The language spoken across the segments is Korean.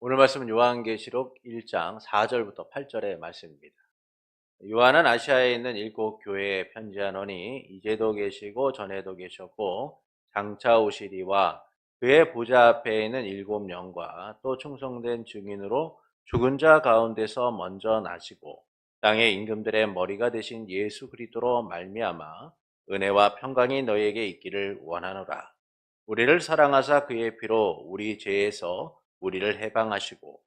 오늘 말씀은 요한계시록 1장 4절부터 8절의 말씀입니다. 요한은 아시아에 있는 7교회에 편지하노니 이제도 계시고 전에도 계셨고 장차 오시리와 그의 보좌 앞에 있는 7영과 또 충성된 증인으로 죽은 자 가운데서 먼저 나시고 땅의 임금들의 머리가 되신 예수 그리스도로 말미암아 은혜와 평강이 너희에게 있기를 원하노라. 우리를 사랑하사 그의 피로 우리 죄에서 우리를 해방하시고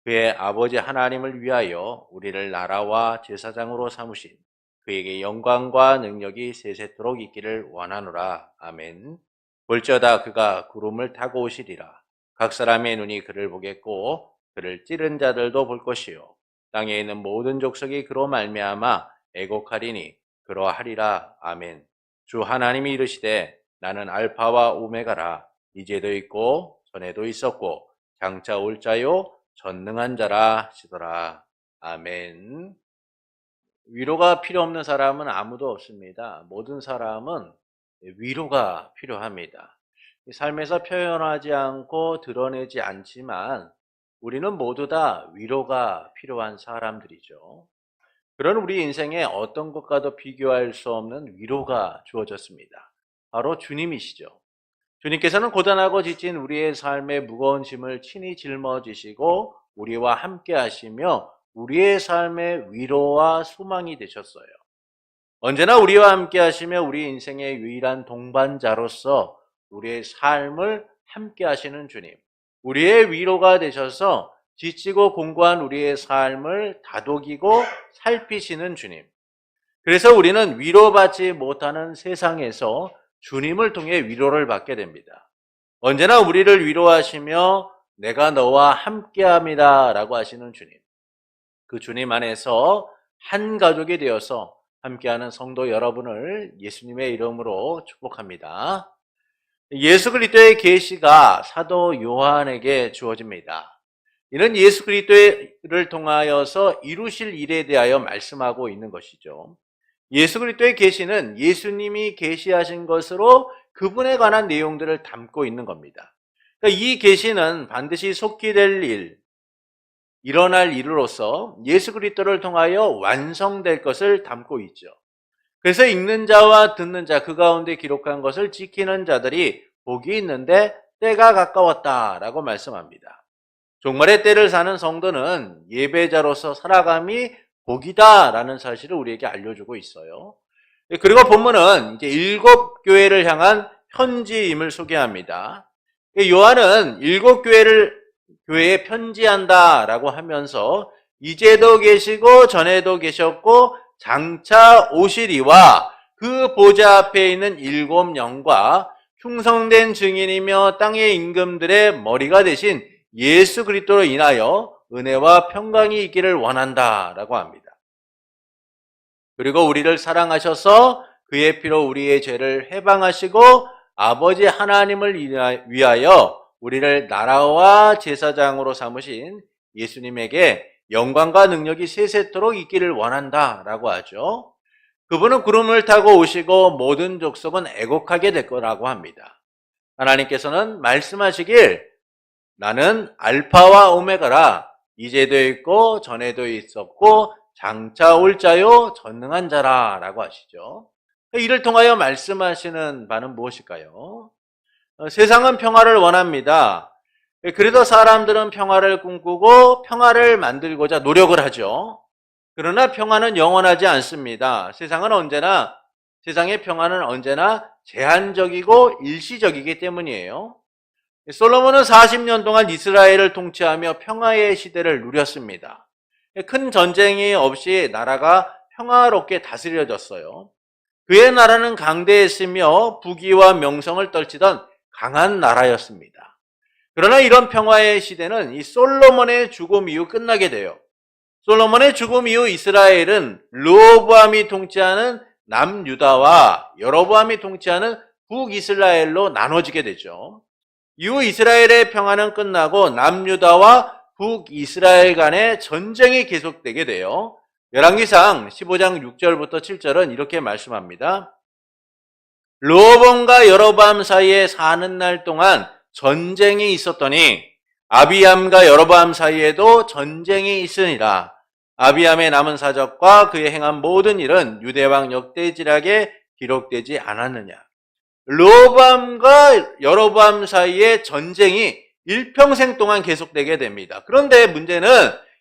그의 아버지 하나님을 위하여 우리를 나라와 제사장으로 삼으신 그에게 영광과 능력이 세세토록 있기를 원하노라. 아멘. 볼지어다 그가 구름을 타고 오시리라. 각 사람의 눈이 그를 보겠고 그를 찌른 자들도 볼 것이요 땅에 있는 모든 족속이 그로 말미암아 애곡하리니 그러하리라. 아멘. 주 하나님이 이르시되 나는 알파와 오메가라. 이제도 있고 전에도 있었고 장차 올 자요 전능한 자라 하시더라. 아멘. 위로가 필요 없는 사람은 아무도 없습니다. 모든 사람은 위로가 필요합니다. 삶에서 표현하지 않고 드러내지 않지만 우리는 모두 다 위로가 필요한 사람들이죠. 그런 우리 인생에 어떤 것과도 비교할 수 없는 위로가 주어졌습니다. 바로 주님이시죠. 주님께서는 고단하고 지친 우리의 삶의 무거운 짐을 친히 짊어지시고 우리와 함께 하시며 우리의 삶의 위로와 소망이 되셨어요. 언제나 우리와 함께 하시며 우리 인생의 유일한 동반자로서 우리의 삶을 함께 하시는 주님. 우리의 위로가 되셔서 지치고 공고한 우리의 삶을 다독이고 살피시는 주님. 그래서 우리는 위로받지 못하는 세상에서 주님을 통해 위로를 받게 됩니다. 언제나 우리를 위로하시며 내가 너와 함께합니다 라고 하시는 주님. 그 주님 안에서 한 가족이 되어서 함께하는 성도 여러분을 예수님의 이름으로 축복합니다. 예수 그리스도의 계시가 사도 요한에게 주어집니다. 이는 예수 그리스도를 통하여서 이루실 일에 대하여 말씀하고 있는 것이죠. 예수 그리스도의 계시는 예수님이 계시하신 것으로 그분에 관한 내용들을 담고 있는 겁니다. 그러니까 이 계시는 반드시 속히 될 일, 일어날 일으로서 예수 그리스도를 통하여 완성될 것을 담고 있죠. 그래서 읽는 자와 듣는 자, 그 가운데 기록한 것을 지키는 자들이 복이 있는데 때가 가까웠다라고 말씀합니다. 종말의 때를 사는 성도는 예배자로서 살아감이 복이다라는 사실을 우리에게 알려주고 있어요. 그리고 본문은 이제 7교회를 향한 편지임을 소개합니다. 요한은 7교회에 편지한다라고 하면서 이제도 계시고 전에도 계셨고 장차 오시리와 그 보좌 앞에 있는 7영과 충성된 증인이며 땅의 임금들의 머리가 되신 예수 그리스도로 인하여 은혜와 평강이 있기를 원한다라고 합니다. 그리고 우리를 사랑하셔서 그의 피로 우리의 죄를 해방하시고 아버지 하나님을 위하여 우리를 나라와 제사장으로 삼으신 예수님에게 영광과 능력이 세세토록 있기를 원한다라고 하죠. 그분은 구름을 타고 오시고 모든 족속은 애곡하게 될 거라고 합니다. 하나님께서는 말씀하시길 나는 알파와 오메가라. 이제도 있고 전에도 있었고 장차 올 자요 전능한 자라 라고 하시죠. 이를 통하여 말씀하시는 바는 무엇일까요? 세상은 평화를 원합니다. 그래도 사람들은 평화를 꿈꾸고 평화를 만들고자 노력을 하죠. 그러나 평화는 영원하지 않습니다. 세상의 평화는 언제나 제한적이고 일시적이기 때문이에요. 솔로몬은 40년 동안 이스라엘을 통치하며 평화의 시대를 누렸습니다. 큰 전쟁이 없이 나라가 평화롭게 다스려졌어요. 그의 나라는 강대했으며 부귀와 명성을 떨치던 강한 나라였습니다. 그러나 이런 평화의 시대는 이 솔로몬의 죽음 이후 끝나게 돼요. 솔로몬의 죽음 이후 이스라엘은 르호보암이 통치하는 남유다와 여로보암이 통치하는 북이스라엘로 나눠지게 되죠. 이후 이스라엘의 평화는 끝나고 남유다와 북이스라엘 간의 전쟁이 계속되게 돼요. 열왕기상 15장 6절부터 7절은 이렇게 말씀합니다. 르호보암과 여로보암 사이에 사는 날 동안 전쟁이 있었더니 아비암과 여로보암 사이에도 전쟁이 있으니라. 아비암의 남은 사적과 그의 행한 모든 일은 유대왕 역대지략에 기록되지 않았느냐. 르호보암과 여로보암 사이의 전쟁이 일평생 동안 계속되게 됩니다. 그런데 문제는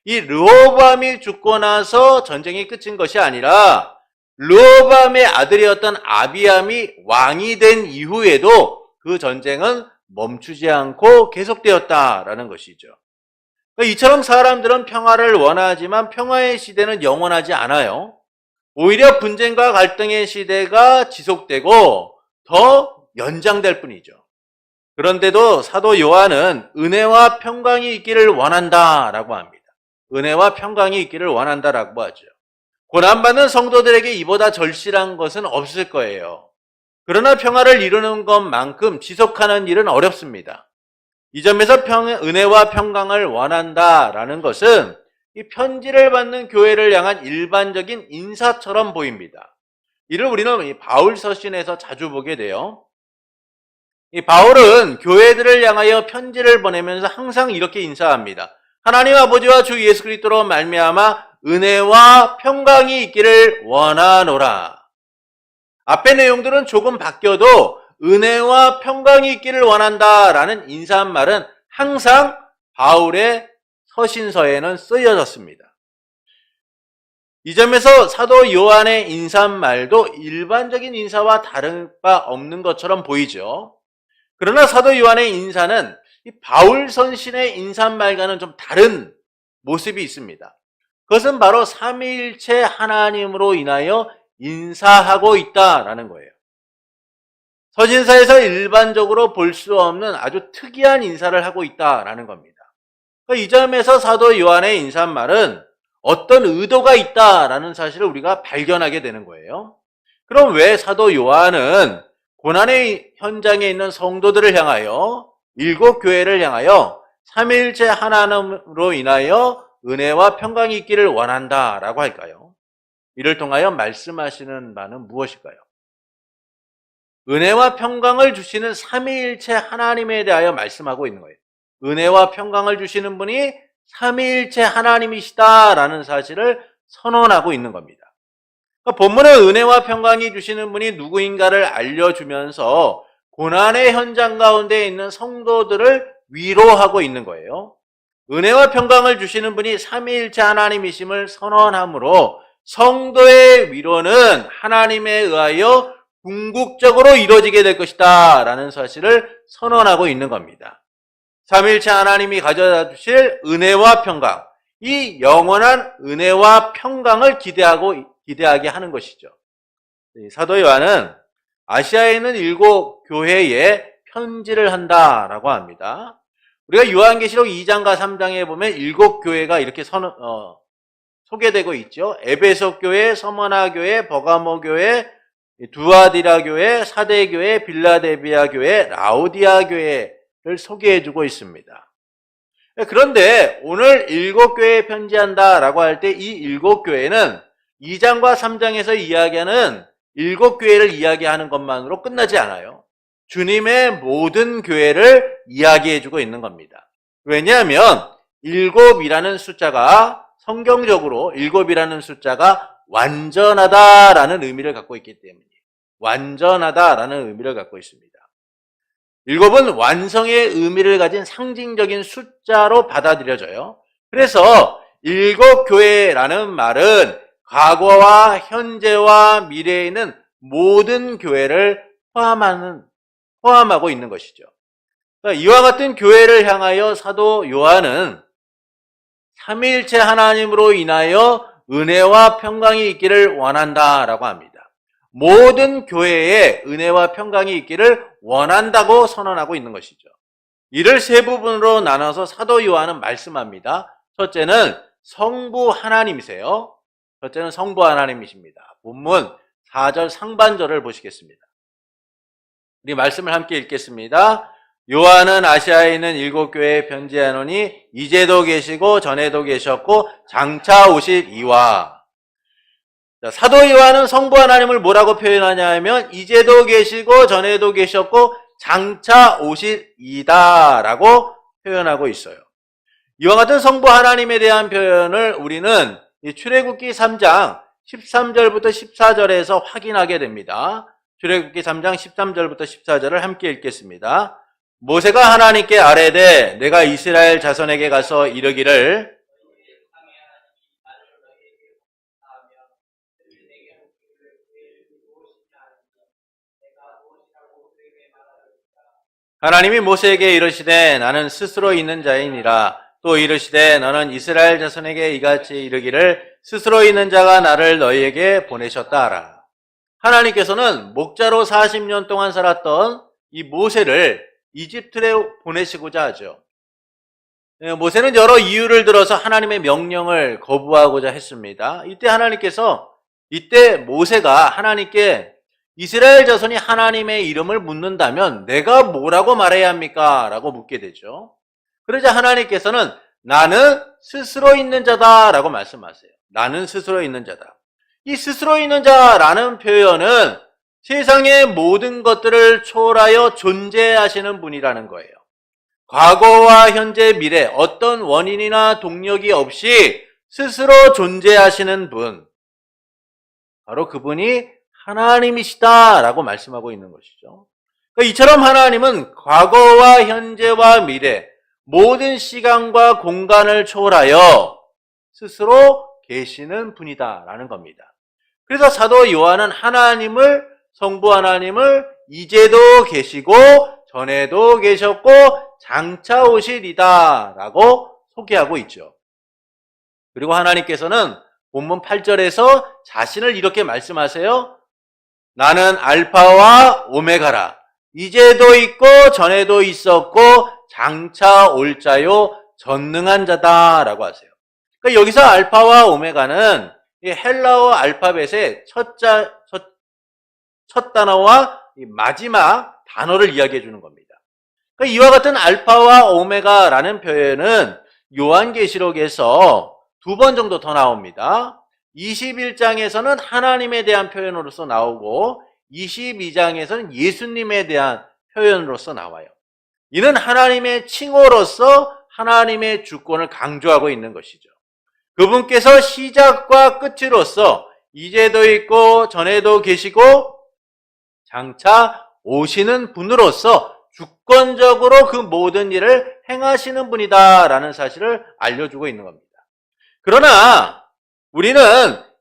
이 르호보암이 죽고 나서 전쟁이 끝인 것이 아니라 르호보암의 아들이었던 아비암이 왕이 된 이후에도 그 전쟁은 멈추지 않고 계속되었다라는 것이죠. 이처럼 사람들은 평화를 원하지만 평화의 시대는 영원하지 않아요. 오히려 분쟁과 갈등의 시대가 지속되고 더 연장될 뿐이죠. 그런데도 사도 요한은 은혜와 평강이 있기를 원한다라고 합니다. 은혜와 평강이 있기를 원한다라고 하죠. 고난받는 성도들에게 이보다 절실한 것은 없을 거예요. 그러나 평화를 이루는 것만큼 지속하는 일은 어렵습니다. 이 점에서 은혜와 평강을 원한다라는 것은 이 편지를 받는 교회를 향한 일반적인 인사처럼 보입니다. 이를 우리는 이 바울 서신에서 자주 보게 돼요. 이 바울은 교회들을 향하여 편지를 보내면서 항상 이렇게 인사합니다. 하나님 아버지와 주 예수 그리스도로 말미암아 은혜와 평강이 있기를 원하노라. 앞의 내용들은 조금 바뀌어도 은혜와 평강이 있기를 원한다라는 인사말은 항상 바울의 서신서에는 쓰여졌습니다. 이 점에서 사도 요한의 인사말도 일반적인 인사와 다른 바 없는 것처럼 보이죠. 그러나 사도 요한의 인사는 이 바울 선신의 인사말과는 좀 다른 모습이 있습니다. 그것은 바로 삼위일체 하나님으로 인하여 인사하고 있다라는 거예요. 서신서에서 일반적으로 볼 수 없는 아주 특이한 인사를 하고 있다라는 겁니다. 이 점에서 사도 요한의 인사말은 어떤 의도가 있다라는 사실을 우리가 발견하게 되는 거예요. 그럼 왜 사도 요한은 고난의 현장에 있는 성도들을 향하여 일곱 교회를 향하여 삼위일체 하나님으로 인하여 은혜와 평강이 있기를 원한다라고 할까요? 이를 통하여 말씀하시는 바는 무엇일까요? 은혜와 평강을 주시는 삼위일체 하나님에 대하여 말씀하고 있는 거예요. 은혜와 평강을 주시는 분이 삼위일체 하나님이시다라는 사실을 선언하고 있는 겁니다. 그러니까 본문은 은혜와 평강이 주시는 분이 누구인가를 알려주면서 고난의 현장 가운데 있는 성도들을 위로하고 있는 거예요. 은혜와 평강을 주시는 분이 삼위일체 하나님이심을 선언하므로 성도의 위로는 하나님에 의하여 궁극적으로 이루어지게 될 것이다 라는 사실을 선언하고 있는 겁니다. 삼위일체 하나님이 가져다 주실 은혜와 평강, 이 영원한 은혜와 평강을 기대하게 하는 것이죠. 사도 요한은 아시아에 있는 7 교회에 편지를 한다라고 합니다. 우리가 요한계시록 2장과 3장에 보면 7 교회가 이렇게 소개되고 있죠. 에베소 교회, 서머나 교회, 버가모 교회, 두아디라 교회, 사대 교회, 빌라델비아 교회, 라오디아 교회를 소개해주고 있습니다. 그런데 오늘 7 교회에 편지한다라고 할 때 이 7 교회는 2장과 3장에서 이야기하는 7 교회를 이야기하는 것만으로 끝나지 않아요. 주님의 모든 교회를 이야기해주고 있는 겁니다. 왜냐하면 7이라는 숫자가 성경적으로 7이라는 숫자가 완전하다라는 의미를 갖고 있기 때문이에요. 완전하다라는 의미를 갖고 있습니다. 7은 완성의 의미를 가진 상징적인 숫자로 받아들여져요. 그래서 7 교회라는 말은 과거와 현재와 미래에 있는 모든 교회를 포함하고 있는 것이죠. 그러니까 이와 같은 교회를 향하여 사도 요한은 삼위일체 하나님으로 인하여 은혜와 평강이 있기를 원한다라고 합니다. 모든 교회에 은혜와 평강이 있기를 원한다고 선언하고 있는 것이죠. 이를 세 부분으로 나눠서 사도 요한은 말씀합니다. 첫째는 성부 하나님이세요. 첫째는 성부 하나님이십니다. 본문 4절 상반절을 보시겠습니다. 우리 말씀을 함께 읽겠습니다. 요한은 아시아에 있는 7 교회에 편지하노니 이제도 계시고 전에도 계셨고 장차 오실 이와. 사도 요한은 성부 하나님을 뭐라고 표현하냐 하면 이제도 계시고 전에도 계셨고 장차 오실 이다라고 표현하고 있어요. 이와 같은 성부 하나님에 대한 표현을 우리는 이 출애굽기 3장 13절부터 14절에서 확인하게 됩니다. 출애굽기 3장 13절부터 14절을 함께 읽겠습니다. 모세가 하나님께 아뢰되 내가 이스라엘 자손에게 가서 이르기를 하나님이 모세에게 이르시되 나는 스스로 있는 자이니라. 또 이르시되 너는 이스라엘 자손에게 이같이 이르기를 스스로 있는 자가 나를 너희에게 보내셨다 하라. 하나님께서는 목자로 40년 동안 살았던 이 모세를 이집트로 보내시고자 하죠. 모세는 여러 이유를 들어서 하나님의 명령을 거부하고자 했습니다. 이때 모세가 하나님께 이스라엘 자손이 하나님의 이름을 묻는다면 내가 뭐라고 말해야 합니까? 라고 묻게 되죠. 그러자 하나님께서는 나는 스스로 있는 자다 라고 말씀하세요. 나는 스스로 있는 자다. 이 스스로 있는 자라는 표현은 세상의 모든 것들을 초월하여 존재하시는 분이라는 거예요. 과거와 현재, 미래 어떤 원인이나 동력이 없이 스스로 존재하시는 분, 바로 그분이 하나님이시다라고 말씀하고 있는 것이죠. 그러니까 이처럼 하나님은 과거와 현재와 미래 모든 시간과 공간을 초월하여 스스로 계시는 분이다라는 겁니다. 그래서 사도 요한은 성부 하나님을 이제도 계시고 전에도 계셨고 장차 오시리다 라고 소개하고 있죠. 그리고 하나님께서는 본문 8절에서 자신을 이렇게 말씀하세요. 나는 알파와 오메가라. 이제도 있고 전에도 있었고 장차 올 자요 전능한 자다 라고 하세요. 그러니까 여기서 알파와 오메가는 이 헬라어 알파벳의 첫 단어와 마지막 단어를 이야기해 주는 겁니다. 그러니까 이와 같은 알파와 오메가라는 표현은 요한계시록에서 2번 정도 더 나옵니다. 21장에서는 하나님에 대한 표현으로서 나오고 22장에서는 예수님에 대한 표현으로서 나와요. 이는 하나님의 칭호로서 하나님의 주권을 강조하고 있는 것이죠. 그분께서 시작과 끝으로서 이제도 있고 전에도 계시고 장차 오시는 분으로서 주권적으로 그 모든 일을 행하시는 분이다라는 사실을 알려주고 있는 겁니다. 그러나 우리는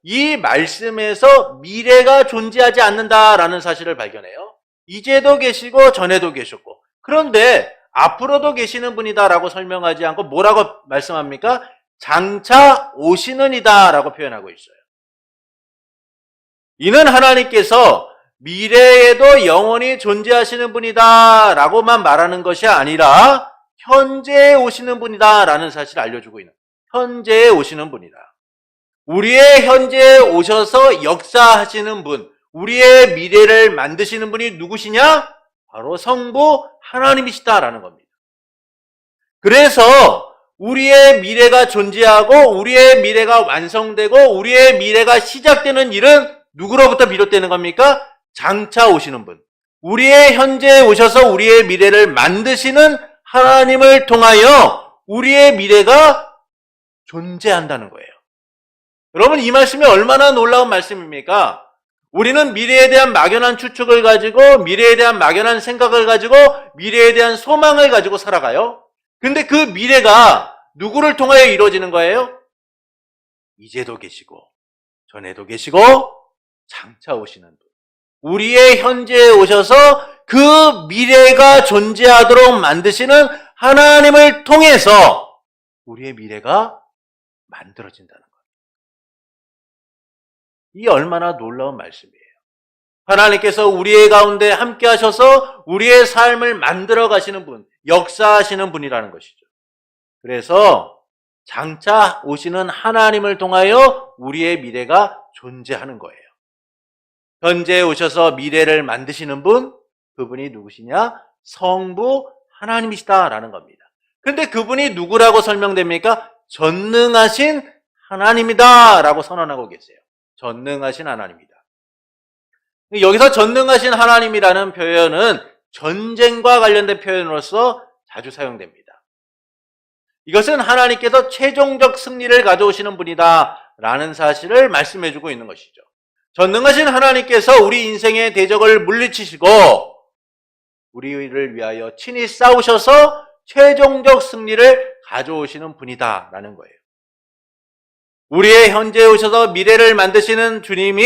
이 말씀에서 미래가 존재하지 않는다라는 사실을 발견해요. 이제도 계시고 전에도 계셨고 그런데 앞으로도 계시는 분이다라고 설명하지 않고 뭐라고 말씀합니까? 장차 오시는 이다라고 표현하고 있어요. 이는 하나님께서 미래에도 영원히 존재하시는 분이다라고만 말하는 것이 아니라 현재에 오시는 분이다라는 사실을 알려주고 있는 현재에 오시는 분이다. 우리의 현재에 오셔서 역사하시는 분, 우리의 미래를 만드시는 분이 누구시냐? 바로 성부 하나님이시다라는 겁니다. 그래서 우리의 미래가 존재하고 우리의 미래가 완성되고 우리의 미래가 시작되는 일은 누구로부터 비롯되는 겁니까? 장차 오시는 분. 우리의 현재에 오셔서 우리의 미래를 만드시는 하나님을 통하여 우리의 미래가 존재한다는 거예요. 여러분, 이 말씀이 얼마나 놀라운 말씀입니까? 우리는 미래에 대한 막연한 추측을 가지고 미래에 대한 막연한 생각을 가지고 미래에 대한 소망을 가지고 살아가요. 근데 그 미래가 누구를 통하여 이루어지는 거예요? 이제도 계시고 전에도 계시고 장차 오시는 분. 우리의 현재에 오셔서 그 미래가 존재하도록 만드시는 하나님을 통해서 우리의 미래가 만들어진다는 거예요. 이 얼마나 놀라운 말씀이에요. 하나님께서 우리의 가운데 함께 하셔서 우리의 삶을 만들어 가시는 분, 역사하시는 분이라는 것이죠. 그래서 장차 오시는 하나님을 통하여 우리의 미래가 존재하는 거예요. 현재에 오셔서 미래를 만드시는 분, 그분이 누구시냐? 성부 하나님이시다라는 겁니다. 그런데 그분이 누구라고 설명됩니까? 전능하신 하나님이다라고 선언하고 계세요. 전능하신 하나님이다. 여기서 전능하신 하나님이라는 표현은 전쟁과 관련된 표현으로서 자주 사용됩니다. 이것은 하나님께서 최종적 승리를 가져오시는 분이다 라는 사실을 말씀해주고 있는 것이죠. 전능하신 하나님께서 우리 인생의 대적을 물리치시고 우리를 위하여 친히 싸우셔서 최종적 승리를 가져오시는 분이다 라는 거예요. 우리의 현재에 오셔서 미래를 만드시는 주님이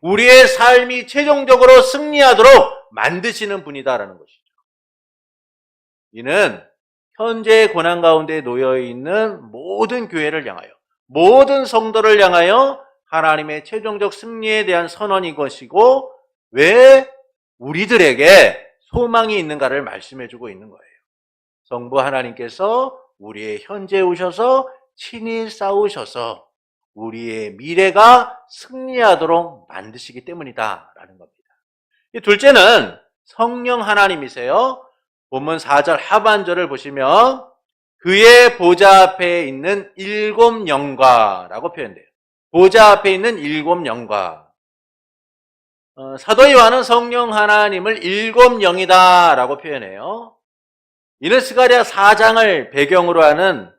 우리의 삶이 최종적으로 승리하도록 만드시는 분이다라는 것이죠. 이는 현재의 고난 가운데 놓여있는 모든 교회를 향하여, 모든 성도를 향하여 하나님의 최종적 승리에 대한 선언인 것이고, 왜 우리들에게 소망이 있는가를 말씀해주고 있는 거예요. 성부 하나님께서 우리의 현재에 오셔서 친히 싸우셔서 우리의 미래가 승리하도록 만드시기 때문이다 라는 겁니다. 둘째는 성령 하나님이세요. 본문 4절 하반절을 보시면 그의 보좌 앞에 있는 7 영과라고 표현돼요. 보좌 앞에 있는 7 영과. 사도 요한은 성령 하나님을 7 영이다 라고 표현해요. 이는 스가랴 4장을 배경으로 하는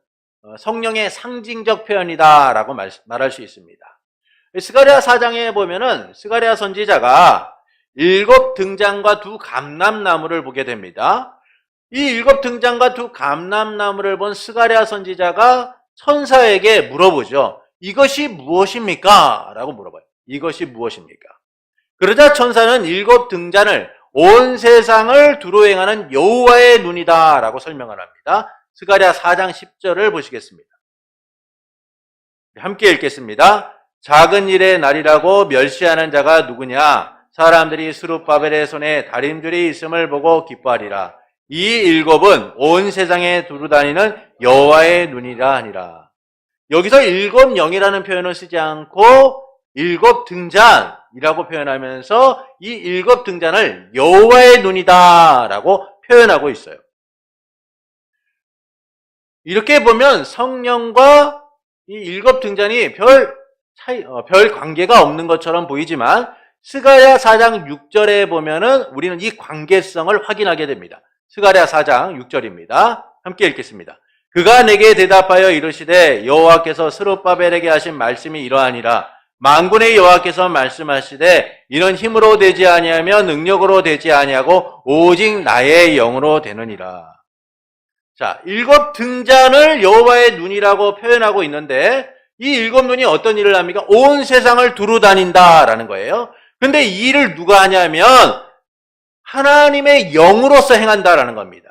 성령의 상징적 표현이다 라고 말할 수 있습니다. 스가랴 4장에 보면은 스가랴 선지자가 7 등잔과 2 감람나무를 보게 됩니다. 이 7 등잔과 2 감람나무를 본 스가랴 선지자가 천사에게 물어보죠. 이것이 무엇입니까? 라고 물어봐요. 이것이 무엇입니까? 그러자 천사는 7 등잔을 온 세상을 두루 행하는 여호와의 눈이다 라고 설명을 합니다. 스가랴 4장 10절을 보시겠습니다. 함께 읽겠습니다. 작은 일의 날이라고 멸시하는 자가 누구냐? 사람들이 스룹바벨의 손에 다림줄이 있음을 보고 기뻐하리라. 이 7은 온 세상에 두루 다니는 여호와의 눈이라 하니라. 여기서 7 영이라는 표현을 쓰지 않고 7 등잔이라고 표현하면서 이 7 등잔을 여호와의 눈이다 라고 표현하고 있어요. 이렇게 보면 성령과 이 7 등잔이 별 관계가 없는 것처럼 보이지만 스가랴 4장 6절에 보면은 우리는 이 관계성을 확인하게 됩니다. 스가랴 4장 6절입니다. 함께 읽겠습니다. 그가 내게 대답하여 이르시되 여호와께서 스룹바벨에게 하신 말씀이 이러하니라. 만군의 여호와께서 말씀하시되 이는 힘으로 되지 아니하며 능력으로 되지 아니하고 오직 나의 영으로 되느니라. 자, 7 등잔을 여호와의 눈이라고 표현하고 있는데 이 7 눈이 어떤 일을 합니까? 온 세상을 두루 다닌다라는 거예요. 근데 이 일을 누가 하냐면 하나님의 영으로서 행한다라는 겁니다.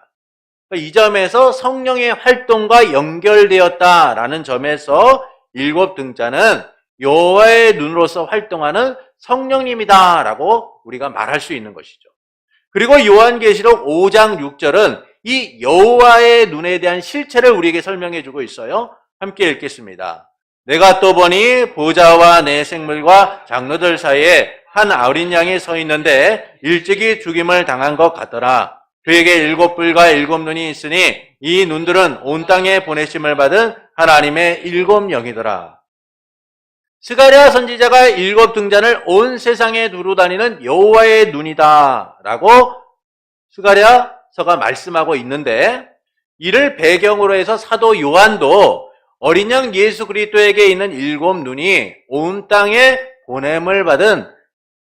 이 점에서 성령의 활동과 연결되었다라는 점에서 7 등잔은 여호와의 눈으로서 활동하는 성령님이다라고 우리가 말할 수 있는 것이죠. 그리고 요한계시록 5장 6절은 이 여호와의 눈에 대한 실체를 우리에게 설명해 주고 있어요. 함께 읽겠습니다. 내가 또 보니 보좌와 내 생물과 장로들 사이에 한 어린 양이 서 있는데 일찍이 죽임을 당한 것 같더라. 그에게 7 뿔과 7 눈이 있으니 이 눈들은 온 땅에 보내심을 받은 하나님의 7 영이더라. 스가랴 선지자가 7 등잔을 온 세상에 두루 다니는 여호와의 눈이다 라고 스가랴서가 말씀하고 있는데, 이를 배경으로 해서 사도 요한도 어린 양 예수 그리스도에게 있는 7 눈이 온 땅에 보냄을 받은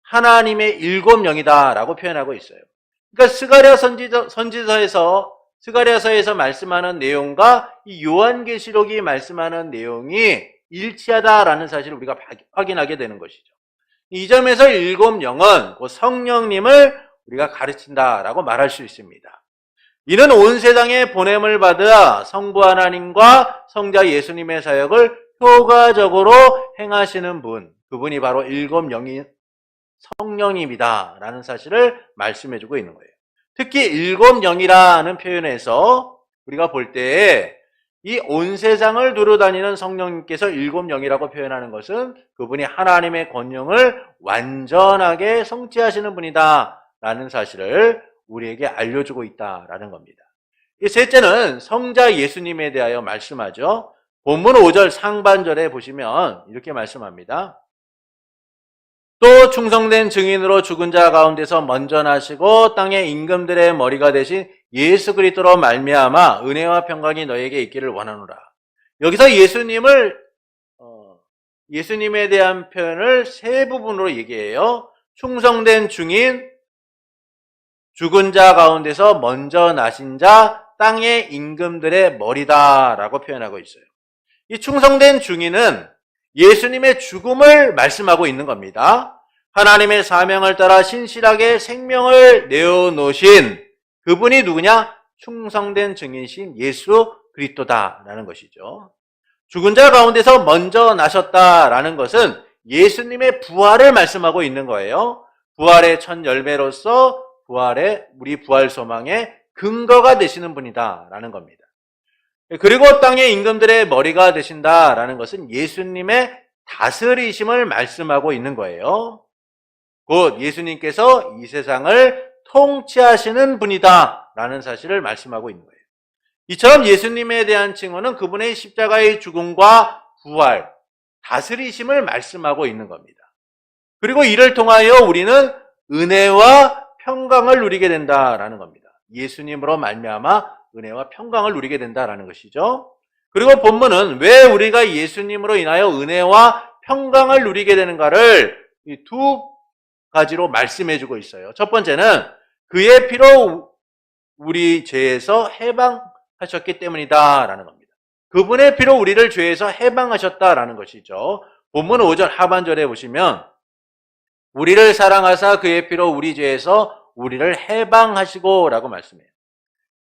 하나님의 7 영이다 라고 표현하고 있어요. 그러니까 스가랴 스가랴서에서 말씀하는 내용과 이 요한계시록이 말씀하는 내용이 일치하다라는 사실을 우리가 확인하게 되는 것이죠. 이 점에서 7 영은 그 성령님을 우리가 가르친다라고 말할 수 있습니다. 이는 온 세상에 보냄을 받아 성부 하나님과 성자 예수님의 사역을 효과적으로 행하시는 분, 그분이 바로 7 영인 성령님이다 라는 사실을 말씀해주고 있는 거예요. 특히 7 영이라는 표현에서 우리가 볼 때 이 온 세상을 두루 다니는 성령님께서 7 영이라고 표현하는 것은 그분이 하나님의 권능을 완전하게 성취하시는 분이다 라는 사실을 우리에게 알려주고 있다라는 겁니다. 셋째는 성자 예수님에 대하여 말씀하죠. 본문 5절 상반절에 보시면 이렇게 말씀합니다. 또 충성된 증인으로 죽은 자 가운데서 먼저 나시고 땅의 임금들의 머리가 되신 예수 그리스도로 말미암아 은혜와 평강이 너에게 있기를 원하노라. 여기서 예수님에 대한 표현을 세 부분으로 얘기해요. 충성된 증인, 죽은 자 가운데서 먼저 나신 자, 땅의 임금들의 머리다라고 표현하고 있어요. 이 충성된 증인은 예수님의 죽음을 말씀하고 있는 겁니다. 하나님의 사명을 따라 신실하게 생명을 내어놓으신 그분이 누구냐? 충성된 증인이신 예수 그리스도다라는 것이죠. 죽은 자 가운데서 먼저 나셨다라는 것은 예수님의 부활을 말씀하고 있는 거예요. 부활의 첫 열매로서 우리 부활 소망의 근거가 되시는 분이다라는 겁니다. 그리고 땅의 임금들의 머리가 되신다라는 것은 예수님의 다스리심을 말씀하고 있는 거예요. 곧 예수님께서 이 세상을 통치하시는 분이다라는 사실을 말씀하고 있는 거예요. 이처럼 예수님에 대한 칭호는 그분의 십자가의 죽음과 부활, 다스리심을 말씀하고 있는 겁니다. 그리고 이를 통하여 우리는 은혜와 평강을 누리게 된다라는 겁니다. 예수님으로 말미암아 은혜와 평강을 누리게 된다라는 것이죠. 그리고 본문은 왜 우리가 예수님으로 인하여 은혜와 평강을 누리게 되는가를 이 두 가지로 말씀해 주고 있어요. 첫 번째는 그의 피로 우리 죄에서 해방하셨기 때문이다라는 겁니다. 그분의 피로 우리를 죄에서 해방하셨다라는 것이죠. 본문 5절 하반절에 보시면 우리를 사랑하사 그의 피로 우리 죄에서 우리를 해방하시고 라고 말씀해요.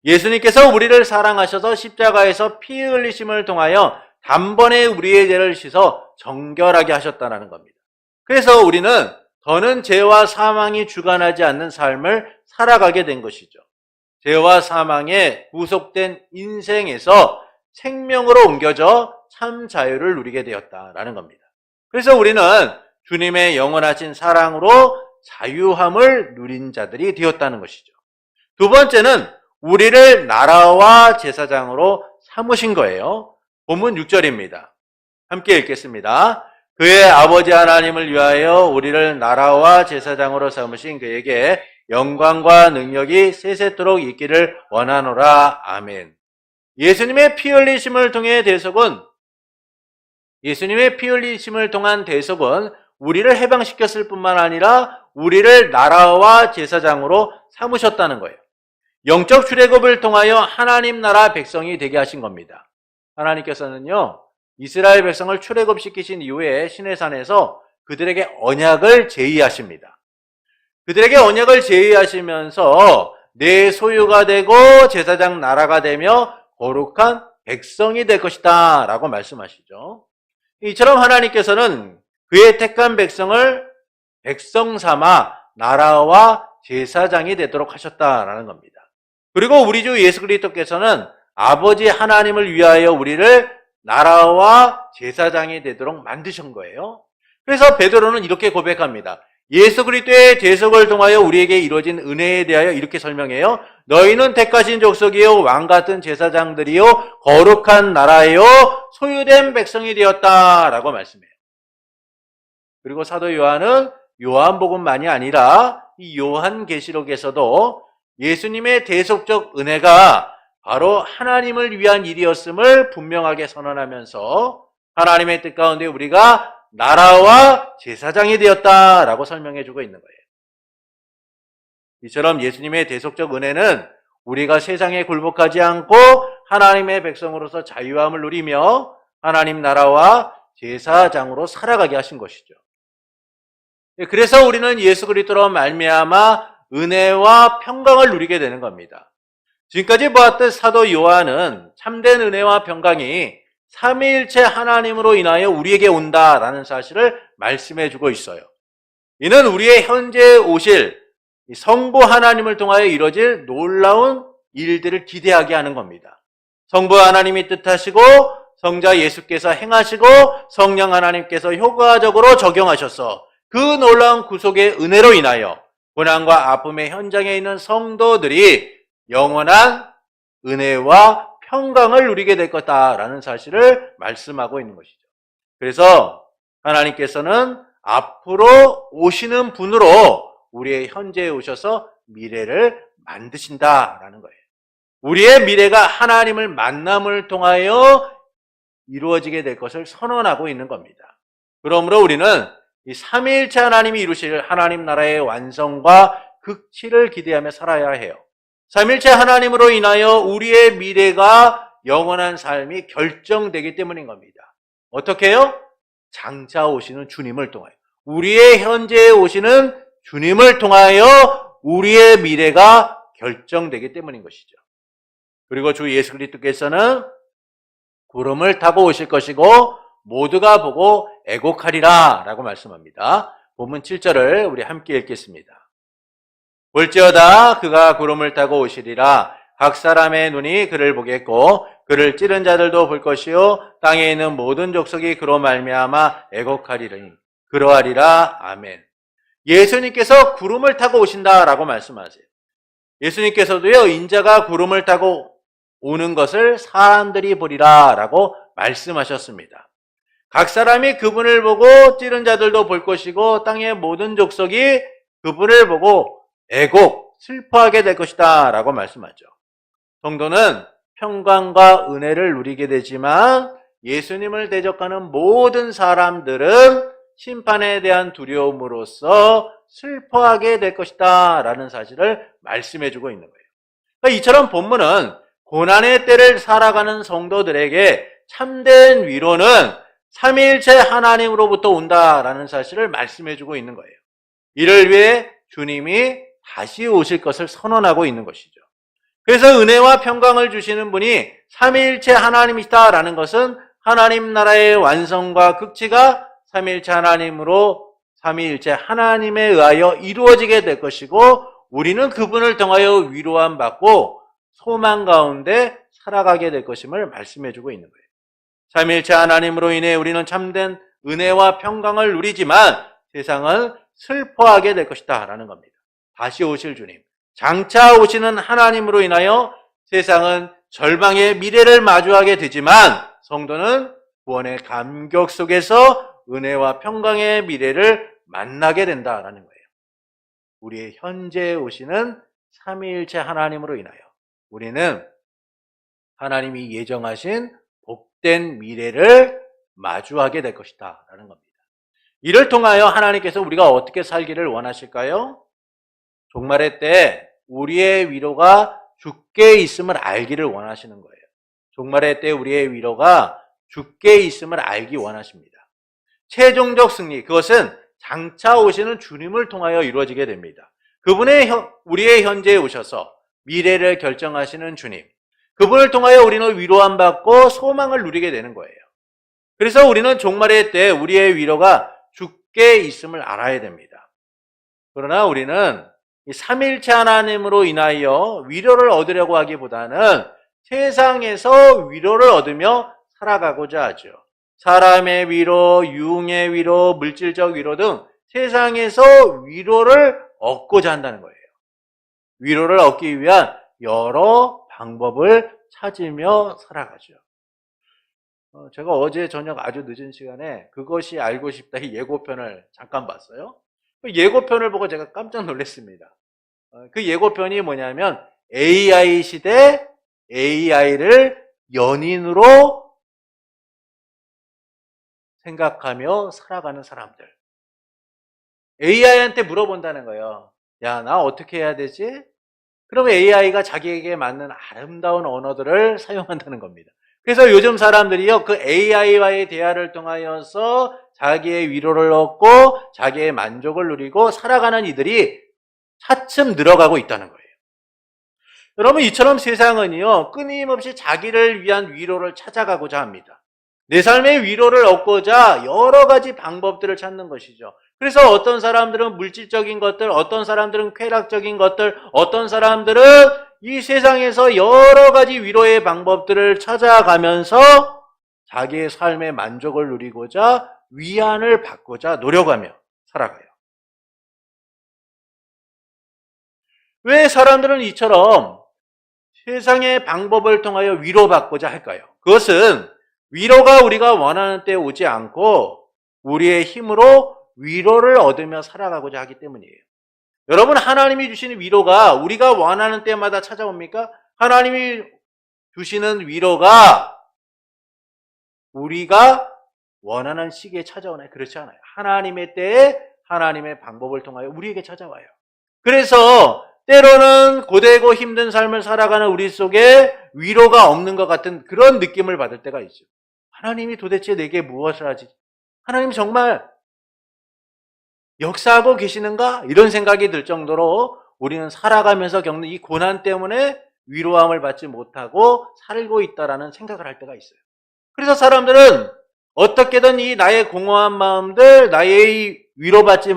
예수님께서 우리를 사랑하셔서 십자가에서 피 흘리심을 통하여 단번에 우리의 죄를 씻어 정결하게 하셨다는 겁니다. 그래서 우리는 더는 죄와 사망이 주관하지 않는 삶을 살아가게 된 것이죠. 죄와 사망에 구속된 인생에서 생명으로 옮겨져 참 자유를 누리게 되었다라는 겁니다. 그래서 우리는 주님의 영원하신 사랑으로 자유함을 누린 자들이 되었다는 것이죠. 두 번째는 우리를 나라와 제사장으로 삼으신 거예요. 본문 6절입니다. 함께 읽겠습니다. 그의 아버지 하나님을 위하여 우리를 나라와 제사장으로 삼으신 그에게 영광과 능력이 세세토록 있기를 원하노라. 아멘. 예수님의 피 흘리심을 통한 대속은 우리를 해방시켰을 뿐만 아니라 우리를 나라와 제사장으로 삼으셨다는 거예요. 영적 출애굽을 통하여 하나님 나라 백성이 되게 하신 겁니다. 하나님께서는요, 이스라엘 백성을 출애굽시키신 이후에 시내산에서 그들에게 언약을 제의하십니다. 그들에게 언약을 제의하시면서 내 소유가 되고 제사장 나라가 되며 거룩한 백성이 될 것이다 라고 말씀하시죠. 이처럼 하나님께서는 그의 택한 백성을 백성 삼아 나라와 제사장이 되도록 하셨다라는 겁니다. 그리고 우리 주 예수 그리스도께서는 아버지 하나님을 위하여 우리를 나라와 제사장이 되도록 만드신 거예요. 그래서 베드로는 이렇게 고백합니다. 예수 그리스도의 대속을 통하여 우리에게 이루어진 은혜에 대하여 이렇게 설명해요. 너희는 택하신 족속이요 왕 같은 제사장들이요 거룩한 나라요 소유된 백성이 되었다라고 말씀해요. 그리고 사도 요한은 요한복음만이 아니라 이 요한계시록에서도 예수님의 대속적 은혜가 바로 하나님을 위한 일이었음을 분명하게 선언하면서 하나님의 뜻 가운데 우리가 나라와 제사장이 되었다라고 설명해주고 있는 거예요. 이처럼 예수님의 대속적 은혜는 우리가 세상에 굴복하지 않고 하나님의 백성으로서 자유함을 누리며 하나님 나라와 제사장으로 살아가게 하신 것이죠. 그래서 우리는 예수 그리스도로 말미암아 은혜와 평강을 누리게 되는 겁니다. 지금까지 보았듯 사도 요한은 참된 은혜와 평강이 삼위일체 하나님으로 인하여 우리에게 온다라는 사실을 말씀해 주고 있어요. 이는 우리의 현재 오실 성부 하나님을 통하여 이루어질 놀라운 일들을 기대하게 하는 겁니다. 성부 하나님이 뜻하시고 성자 예수께서 행하시고 성령 하나님께서 효과적으로 적용하셔서 그 놀라운 구속의 은혜로 인하여 고난과 아픔의 현장에 있는 성도들이 영원한 은혜와 평강을 누리게 될 거다라는 사실을 말씀하고 있는 것이죠. 그래서 하나님께서는 앞으로 오시는 분으로 우리의 현재에 오셔서 미래를 만드신다라는 거예요. 우리의 미래가 하나님을 만남을 통하여 이루어지게 될 것을 선언하고 있는 겁니다. 그러므로 우리는 이 삼위일체 하나님이 이루실 하나님 나라의 완성과 극치를 기대하며 살아야 해요. 삼위일체 하나님으로 인하여 우리의 미래가 영원한 삶이 결정되기 때문인 겁니다. 어떻게 해요? 장차 오시는 주님을 통하여, 우리의 현재에 오시는 주님을 통하여 우리의 미래가 결정되기 때문인 것이죠. 그리고 주 예수 그리스도께서는 구름을 타고 오실 것이고 모두가 보고 애곡하리라 라고 말씀합니다. 본문 7절을 우리 함께 읽겠습니다. 볼지어다 그가 구름을 타고 오시리라. 각 사람의 눈이 그를 보겠고 그를 찌른 자들도 볼 것이요 땅에 있는 모든 족속이 그로 말미암아 애곡하리니 그러하리라. 아멘. 예수님께서 구름을 타고 오신다라고 말씀하세요. 예수님께서도요, 인자가 구름을 타고 오는 것을 사람들이 보리라 라고 말씀하셨습니다. 각 사람이 그분을 보고 찌른 자들도 볼 것이고 땅의 모든 족속이 그분을 보고 애곡, 슬퍼하게 될 것이다 라고 말씀하죠. 성도는 평강과 은혜를 누리게 되지만 예수님을 대적하는 모든 사람들은 심판에 대한 두려움으로써 슬퍼하게 될 것이다 라는 사실을 말씀해주고 있는 거예요. 그러니까 이처럼 본문은 고난의 때를 살아가는 성도들에게 참된 위로는 삼위일체 하나님으로부터 온다라는 사실을 말씀해주고 있는 거예요. 이를 위해 주님이 다시 오실 것을 선언하고 있는 것이죠. 그래서 은혜와 평강을 주시는 분이 삼위일체 하나님이시다라는 것은 하나님 나라의 완성과 극치가 삼위일체 하나님으로 삼위일체 하나님에 의하여 이루어지게 될 것이고 우리는 그분을 통하여 위로함 받고 소망 가운데 살아가게 될 것임을 말씀해주고 있는 거예요. 삼위일체 하나님으로 인해 우리는 참된 은혜와 평강을 누리지만 세상은 슬퍼하게 될 것이다 라는 겁니다. 다시 오실 주님, 장차 오시는 하나님으로 인하여 세상은 절망의 미래를 마주하게 되지만 성도는 구원의 감격 속에서 은혜와 평강의 미래를 만나게 된다라는 거예요. 우리의 현재에 오시는 삼위일체 하나님으로 인하여 우리는 하나님이 예정하신 복된 미래를 마주하게 될 것이다 라는 겁니다. 이를 통하여 하나님께서 우리가 어떻게 살기를 원하실까요? 종말의 때 우리의 위로가 주께 있음을 알기를 원하시는 거예요. 종말의 때 우리의 위로가 주께 있음을 알기 원하십니다. 최종적 승리, 그것은 장차 오시는 주님을 통하여 이루어지게 됩니다. 그분의 우리의 현재에 오셔서 미래를 결정하시는 주님, 그분을 통하여 우리는 위로함 받고 소망을 누리게 되는 거예요. 그래서 우리는 종말의 때 우리의 위로가 주께 있음을 알아야 됩니다. 그러나 우리는 이 삼위일체 하나님으로 인하여 위로를 얻으려고 하기보다는 세상에서 위로를 얻으며 살아가고자 하죠. 사람의 위로, 유흥의 위로, 물질적 위로 등 세상에서 위로를 얻고자 한다는 거예요. 위로를 얻기 위한 여러 방법을 찾으며 살아가죠. 제가 어제 저녁 아주 늦은 시간에 그것이 알고 싶다 이 예고편을 잠깐 봤어요. 그 예고편을 보고 제가 깜짝 놀랐습니다. 그 예고편이 뭐냐면 AI 시대 AI를 연인으로 생각하며 살아가는 사람들. AI한테 물어본다는 거예요. 야, 나 어떻게 해야 되지? 그러면 AI가 자기에게 맞는 아름다운 언어들을 사용한다는 겁니다. 그래서 요즘 사람들이요, 그 AI와의 대화를 통하여서 자기의 위로를 얻고 자기의 만족을 누리고 살아가는 이들이 차츰 늘어가고 있다는 거예요. 여러분, 이처럼 세상은요, 끊임없이 자기를 위한 위로를 찾아가고자 합니다. 내 삶의 위로를 얻고자 여러 가지 방법들을 찾는 것이죠. 그래서 어떤 사람들은 물질적인 것들, 어떤 사람들은 쾌락적인 것들, 어떤 사람들은 이 세상에서 여러 가지 위로의 방법들을 찾아가면서 자기의 삶의 만족을 누리고자 위안을 받고자 노력하며 살아가요. 왜 사람들은 이처럼 세상의 방법을 통하여 위로받고자 할까요? 그것은 위로가 우리가 원하는 때 오지 않고 우리의 힘으로 위로를 얻으며 살아가고자 하기 때문이에요. 여러분, 하나님이 주시는 위로가 우리가 원하는 때마다 찾아옵니까? 하나님이 주시는 위로가 우리가 원하는 시기에 찾아오나요? 그렇지 않아요. 하나님의 때에 하나님의 방법을 통하여 우리에게 찾아와요. 그래서 때로는 고되고 힘든 삶을 살아가는 우리 속에 위로가 없는 것 같은 그런 느낌을 받을 때가 있죠. 하나님이 도대체 내게 무엇을 하지? 하나님 정말 역사하고 계시는가? 이런 생각이 들 정도로 우리는 살아가면서 겪는 이 고난 때문에 위로함을 받지 못하고 살고 있다라는 생각을 할 때가 있어요. 그래서 사람들은 어떻게든 이 나의 공허한 마음들, 나의 위로받지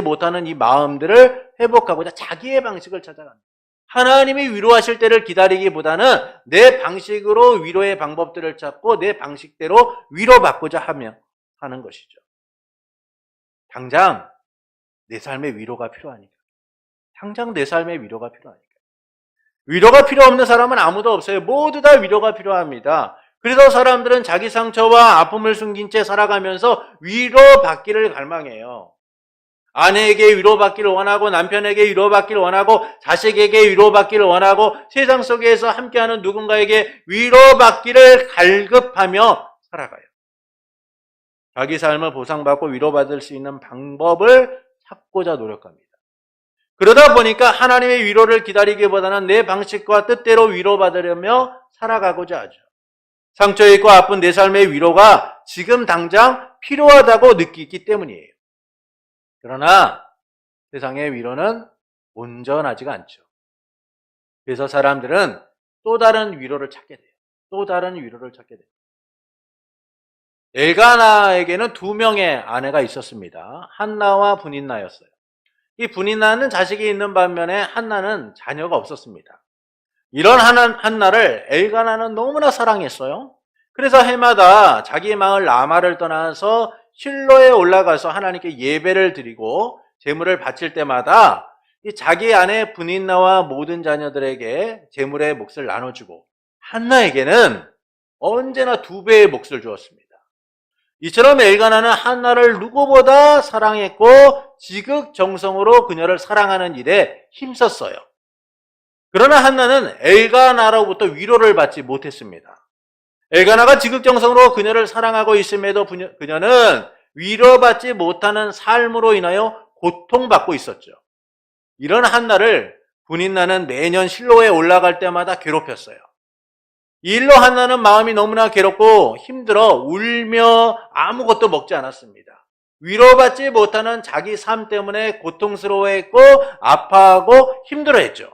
못하는 이 마음들을 회복하고자 자기의 방식을 찾아갑니다. 하나님이 위로하실 때를 기다리기보다는 내 방식으로 위로의 방법들을 찾고 내 방식대로 위로받고자 하는 것이죠. 당장 내 삶에 위로가 필요하니까. 당장 내 삶에 위로가 필요하니까. 위로가 필요 없는 사람은 아무도 없어요. 모두 다 위로가 필요합니다. 그래서 사람들은 자기 상처와 아픔을 숨긴 채 살아가면서 위로받기를 갈망해요. 아내에게 위로받기를 원하고 남편에게 위로받기를 원하고 자식에게 위로받기를 원하고 세상 속에서 함께하는 누군가에게 위로받기를 갈급하며 살아가요. 자기 삶을 보상받고 위로받을 수 있는 방법을 찾고자 노력합니다. 그러다 보니까 하나님의 위로를 기다리기보다는 내 방식과 뜻대로 위로받으려며 살아가고자 하죠. 상처 있고 아픈 내 삶의 위로가 지금 당장 필요하다고 느끼기 때문이에요. 그러나 세상의 위로는 온전하지가 않죠. 그래서 사람들은 또 다른 위로를 찾게 돼요. 또 다른 위로를 찾게 돼요. 엘가나에게는 2명의 아내가 있었습니다. 한나와 브닌나였어요. 이 브닌나는 자식이 있는 반면에 한나는 자녀가 없었습니다. 이런 한나를 엘가나는 너무나 사랑했어요. 그래서 해마다 자기 마을 라마를 떠나서 실로에 올라가서 하나님께 예배를 드리고 제물을 바칠 때마다 이 자기 아내 브닌나와 모든 자녀들에게 제물의 몫을 나눠주고 한나에게는 언제나 2배의 몫을 주었습니다. 이처럼 엘가나는 한나를 누구보다 사랑했고 지극정성으로 그녀를 사랑하는 일에 힘썼어요. 그러나 한나는 엘가나로부터 위로를 받지 못했습니다. 엘가나가 지극정성으로 그녀를 사랑하고 있음에도 그녀는 위로받지 못하는 삶으로 인하여 고통받고 있었죠. 이런 한나를 브닌나는 매년 실로에 올라갈 때마다 괴롭혔어요. 이 일로 한나는 마음이 너무나 괴롭고 힘들어 울며 아무것도 먹지 않았습니다. 위로받지 못하는 자기 삶 때문에 고통스러워했고 아파하고 힘들어했죠.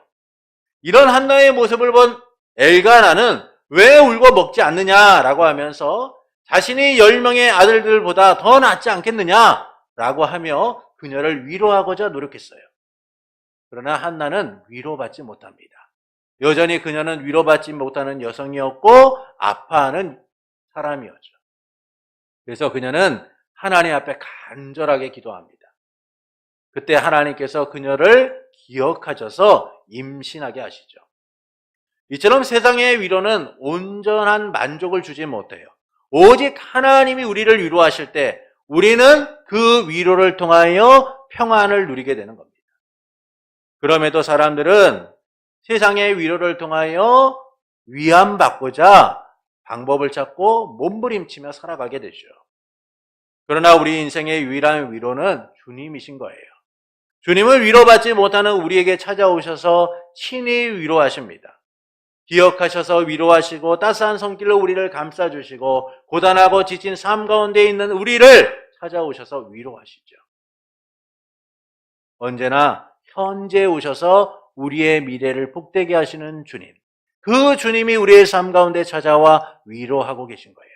이런 한나의 모습을 본 엘가나는 왜 울고 먹지 않느냐라고 하면서 자신이 10명의 아들들보다 더 낫지 않겠느냐라고 하며 그녀를 위로하고자 노력했어요. 그러나 한나는 위로받지 못합니다. 여전히 그녀는 위로받지 못하는 여성이었고 아파하는 사람이었죠. 그래서 그녀는 하나님 앞에 간절하게 기도합니다. 그때 하나님께서 그녀를 기억하셔서 임신하게 하시죠. 이처럼 세상의 위로는 온전한 만족을 주지 못해요. 오직 하나님이 우리를 위로하실 때 우리는 그 위로를 통하여 평안을 누리게 되는 겁니다. 그럼에도 사람들은 세상의 위로를 통하여 위안받고자 방법을 찾고 몸부림치며 살아가게 되죠. 그러나 우리 인생의 유일한 위로는 주님이신 거예요. 주님은 위로받지 못하는 우리에게 찾아오셔서 친히 위로하십니다. 기억하셔서 위로하시고 따스한 손길로 우리를 감싸주시고 고단하고 지친 삶 가운데 있는 우리를 찾아오셔서 위로하시죠. 언제나 현재 오셔서 우리의 미래를 복되게 하시는 주님, 그 주님이 우리의 삶 가운데 찾아와 위로하고 계신 거예요.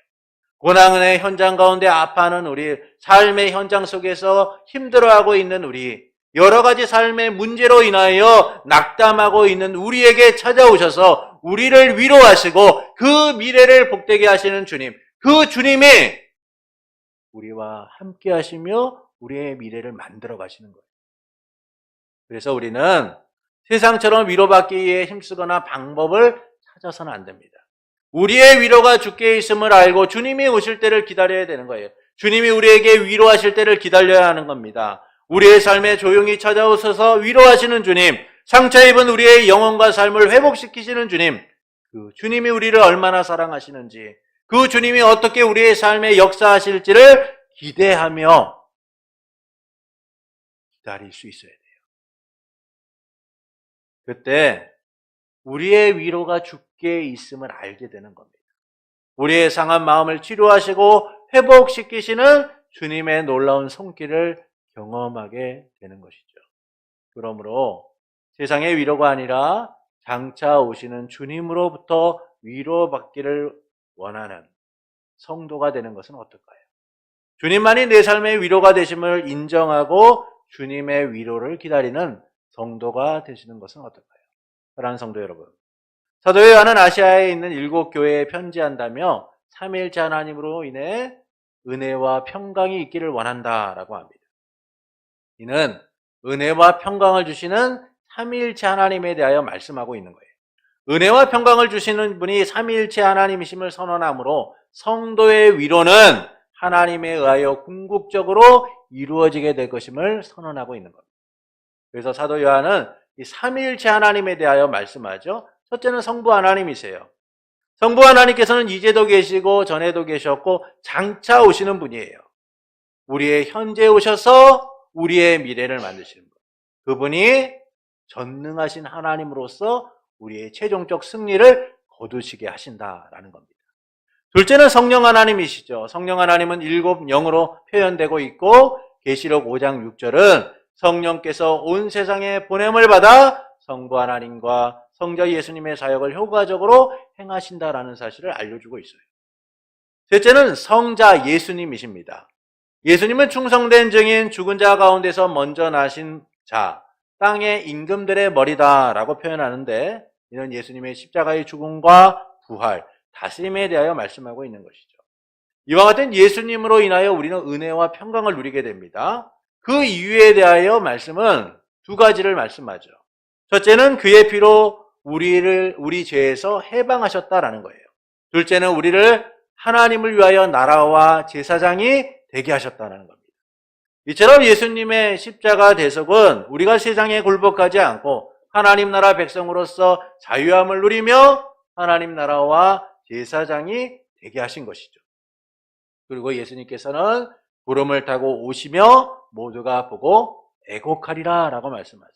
고난의 현장 가운데 아파하는 우리, 삶의 현장 속에서 힘들어하고 있는 우리, 여러 가지 삶의 문제로 인하여 낙담하고 있는 우리에게 찾아오셔서 우리를 위로하시고 그 미래를 복되게 하시는 주님, 그 주님이 우리와 함께 하시며 우리의 미래를 만들어 가시는 거예요. 그래서 우리는 세상처럼 위로받기 위해 힘쓰거나 방법을 찾아서는 안 됩니다. 우리의 위로가 주께 있음을 알고 주님이 오실 때를 기다려야 되는 거예요. 주님이 우리에게 위로하실 때를 기다려야 하는 겁니다. 우리의 삶에 조용히 찾아오셔서 위로하시는 주님, 상처 입은 우리의 영혼과 삶을 회복시키시는 주님, 그 주님이 우리를 얼마나 사랑하시는지, 그 주님이 어떻게 우리의 삶에 역사하실지를 기대하며 기다릴 수 있어야 돼요. 그때 우리의 위로가 주께 있음을 알게 되는 겁니다. 우리의 상한 마음을 치료하시고 회복시키시는 주님의 놀라운 손길을 경험하게 되는 것이죠. 그러므로 세상의 위로가 아니라 장차 오시는 주님으로부터 위로받기를 원하는 성도가 되는 것은 어떨까요? 주님만이 내 삶의 위로가 되심을 인정하고 주님의 위로를 기다리는 성도가 되시는 것은 어떨까요? 사랑하는 성도 여러분, 사도 요한은 아시아에 있는 7교회에 편지한다며 삼위일체 하나님으로 인해 은혜와 평강이 있기를 원한다라고 합니다. 이는 은혜와 평강을 주시는 삼위일체 하나님에 대하여 말씀하고 있는 거예요. 은혜와 평강을 주시는 분이 삼위일체 하나님이심을 선언하므로 성도의 위로는 하나님에 의하여 궁극적으로 이루어지게 될 것임을 선언하고 있는 겁니다. 그래서 사도 요한은 이 삼위일체 하나님에 대하여 말씀하죠. 첫째는 성부 하나님이세요. 성부 하나님께서는 이제도 계시고 전에도 계셨고 장차 오시는 분이에요. 우리의 현재 오셔서 우리의 미래를 만드시는 분. 그분이 전능하신 하나님으로서 우리의 최종적 승리를 거두시게 하신다라는 겁니다. 둘째는 성령 하나님이시죠. 성령 하나님은 7 영으로 표현되고 있고 계시록 5장 6절은 성령께서 온 세상에 보냄을 받아 성부 하나님과 성자 예수님의 사역을 효과적으로 행하신다라는 사실을 알려주고 있어요. 셋째는 성자 예수님이십니다. 예수님은 충성된 증인, 죽은 자 가운데서 먼저 나신 자, 땅의 임금들의 머리다라고 표현하는데 이는 예수님의 십자가의 죽음과 부활, 다스림에 대하여 말씀하고 있는 것이죠. 이와 같은 예수님으로 인하여 우리는 은혜와 평강을 누리게 됩니다. 그 이유에 대하여 말씀은 2가지를 말씀하죠. 첫째는 그의 피로 우리 죄에서 해방하셨다라는 거예요. 둘째는 우리를 하나님을 위하여 나라와 제사장이 되게 하셨다는 겁니다. 이처럼 예수님의 십자가 대속은 우리가 세상에 굴복하지 않고 하나님 나라 백성으로서 자유함을 누리며 하나님 나라와 제사장이 되게 하신 것이죠. 그리고 예수님께서는 구름을 타고 오시며 모두가 보고 애곡하리라 라고 말씀하세요.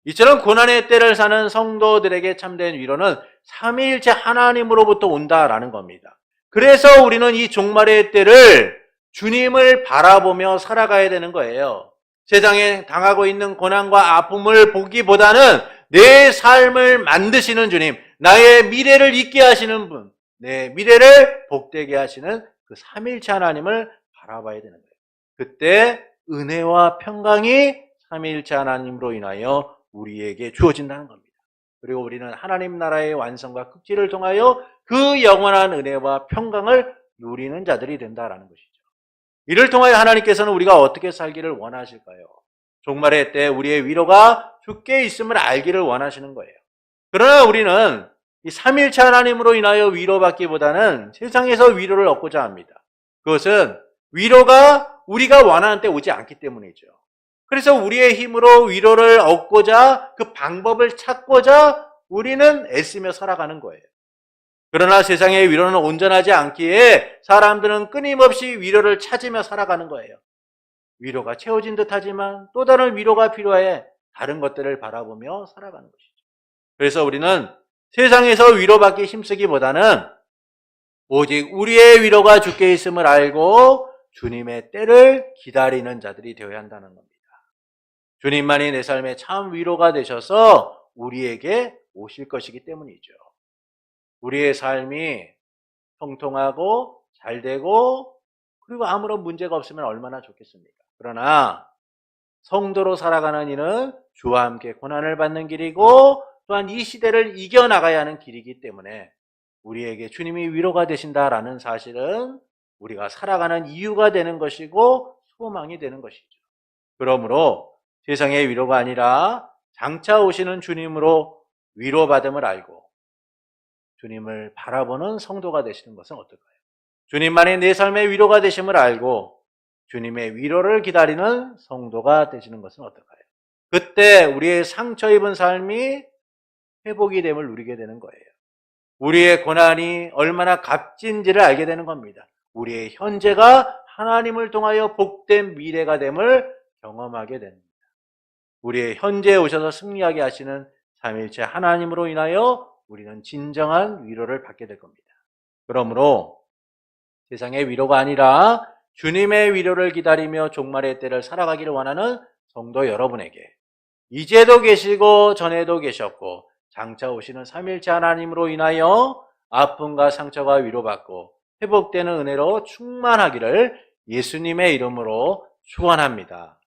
이처럼 고난의 때를 사는 성도들에게 참된 위로는 삼위일체 하나님으로부터 온다라는 겁니다. 그래서 우리는 이 종말의 때를 주님을 바라보며 살아가야 되는 거예요. 세상에 당하고 있는 고난과 아픔을 보기보다는 내 삶을 만드시는 주님, 나의 미래를 있게 하시는 분, 내 미래를 복되게 하시는 그 삼위일체 하나님을 바라봐야 되는 거예요. 그때 은혜와 평강이 삼위일체 하나님으로 인하여 우리에게 주어진다는 겁니다. 그리고 우리는 하나님 나라의 완성과 극지를 통하여 그 영원한 은혜와 평강을 누리는 자들이 된다라는 것이죠. 이를 통하여 하나님께서는 우리가 어떻게 살기를 원하실까요? 종말의 때 우리의 위로가 주께 있음을 알기를 원하시는 거예요. 그러나 우리는 이 삼위일체 하나님으로 인하여 위로받기보다는 세상에서 위로를 얻고자 합니다. 그것은 위로가 우리가 원하는 때 오지 않기 때문이죠. 그래서 우리의 힘으로 위로를 얻고자 그 방법을 찾고자 우리는 애쓰며 살아가는 거예요. 그러나 세상의 위로는 온전하지 않기에 사람들은 끊임없이 위로를 찾으며 살아가는 거예요. 위로가 채워진 듯하지만 또 다른 위로가 필요해 다른 것들을 바라보며 살아가는 것이죠. 그래서 우리는 세상에서 위로받기 힘쓰기보다는 오직 우리의 위로가 주께 있음을 알고 주님의 때를 기다리는 자들이 되어야 한다는 겁니다. 주님만이 내 삶의 참 위로가 되셔서 우리에게 오실 것이기 때문이죠. 우리의 삶이 통통하고 잘되고 그리고 아무런 문제가 없으면 얼마나 좋겠습니까? 그러나 성도로 살아가는 이는 주와 함께 고난을 받는 길이고 또한 이 시대를 이겨나가야 하는 길이기 때문에 우리에게 주님이 위로가 되신다라는 사실은 우리가 살아가는 이유가 되는 것이고 소망이 되는 것이죠. 그러므로 세상의 위로가 아니라 장차 오시는 주님으로 위로받음을 알고 주님을 바라보는 성도가 되시는 것은 어떨까요? 주님만이 내 삶의 위로가 되심을 알고 주님의 위로를 기다리는 성도가 되시는 것은 어떨까요? 그때 우리의 상처 입은 삶이 회복이 됨을 누리게 되는 거예요. 우리의 고난이 얼마나 값진지를 알게 되는 겁니다. 우리의 현재가 하나님을 통하여 복된 미래가 됨을 경험하게 됩니다. 우리의 현재에 오셔서 승리하게 하시는 삼위일체 하나님으로 인하여 우리는 진정한 위로를 받게 될 겁니다. 그러므로 세상의 위로가 아니라 주님의 위로를 기다리며 종말의 때를 살아가기를 원하는 성도 여러분에게 이제도 계시고 전에도 계셨고 장차 오시는 삼위일체 하나님으로 인하여 아픔과 상처가 위로받고 회복되는 은혜로 충만하기를 예수님의 이름으로 축원합니다.